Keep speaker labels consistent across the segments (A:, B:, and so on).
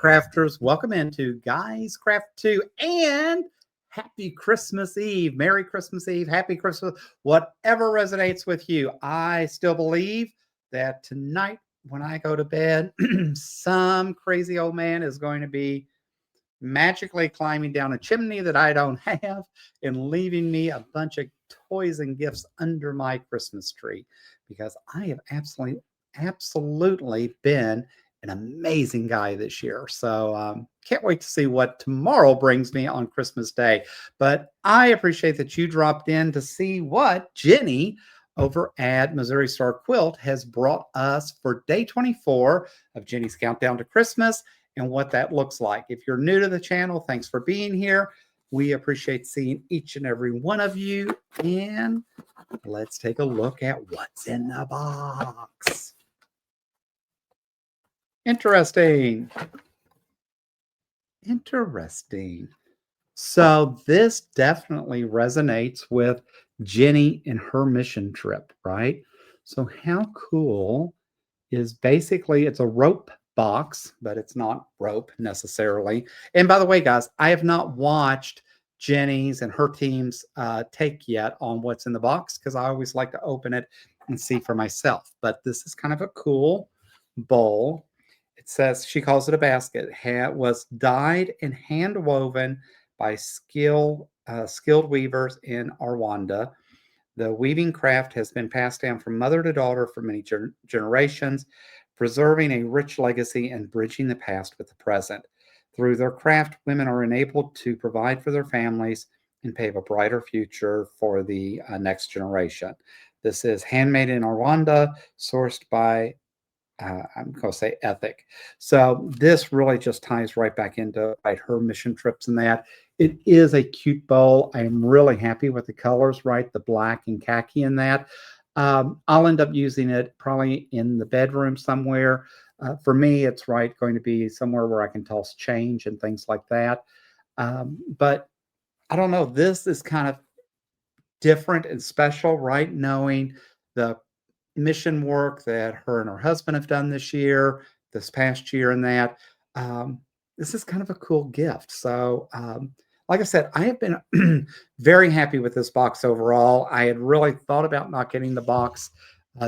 A: crafters, welcome into Guys Craft 2 and happy Christmas Eve. Merry Christmas Eve, happy Christmas, whatever resonates with you. I still believe that tonight when I go to bed, some crazy old man is going to be magically climbing down a chimney that I don't have and leaving me a bunch of toys and gifts under my Christmas tree, because I have absolutely been an amazing guy this year. So can't wait to see what tomorrow brings me on Christmas Day. But I appreciate that you dropped in to see what Jenny over at Missouri Star Quilt has brought us for day 24 of Jenny's Countdown to Christmas and what that looks like. If you're new to the channel, thanks for being here. We appreciate seeing each and every one of you. And let's take a look at what's in the box. Interesting. So this definitely resonates with Jenny and her mission trip, right? So how cool is basically it's a rope box, but it's not rope necessarily. And by the way, guys, I have not watched Jenny's and her team's take yet on what's in the box, because I always like to open it and see for myself. But this is kind of a cool bowl. It says, she calls it a basket. It was dyed and hand woven by skilled weavers in Rwanda. The weaving craft has been passed down from mother to daughter for many generations, preserving a rich legacy and bridging the past with the present. Through their craft, women are enabled to provide for their families and pave a brighter future for the next generation. This is handmade in Rwanda, sourced by I'm going to say ethic. So this really just ties right back into her mission trips and that. It is a cute bowl. I am really happy with the colors, right? The black and khaki in that. I'll end up using it probably in the bedroom somewhere. For me, it's going to be somewhere where I can toss change and things like that. But I don't know. This is kind of different and special, right? Knowing the mission work that her and her husband have done this past year, and that this is kind of a cool gift. So like I said, I have been very happy with this box overall. I had really thought about not getting the box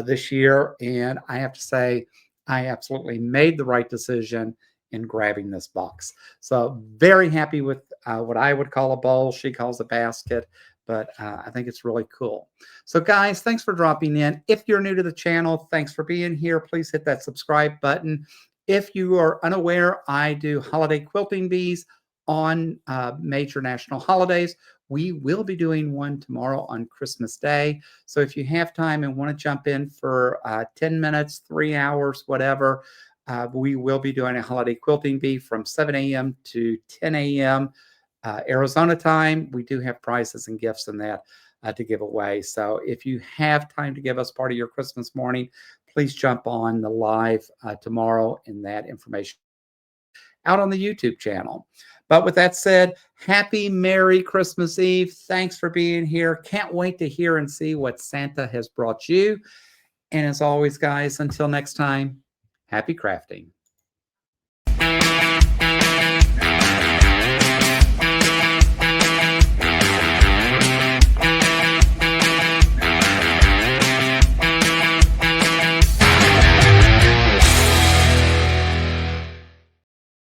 A: this year, and I have to say I absolutely made the right decision in grabbing this box. So very happy with what I would call a bowl. She calls a basket. But I think it's really cool. So guys, thanks for dropping in. If you're new to the channel, thanks for being here. Please hit that subscribe button. If you are unaware, I do holiday quilting bees on major national holidays. We will be doing one tomorrow on Christmas Day. So if you have time and want to jump in for 10 minutes, 3 hours, whatever, we will be doing a holiday quilting bee from 7 a.m. to 10 a.m. Arizona time. We do have prizes and gifts in that to give away. So if you have time to give us part of your Christmas morning, please jump on the live tomorrow, and that information out on the YouTube channel. But with that said, happy Merry Christmas Eve. Thanks for being here. Can't wait to hear and see what Santa has brought you. And as always, guys, until next time, happy crafting.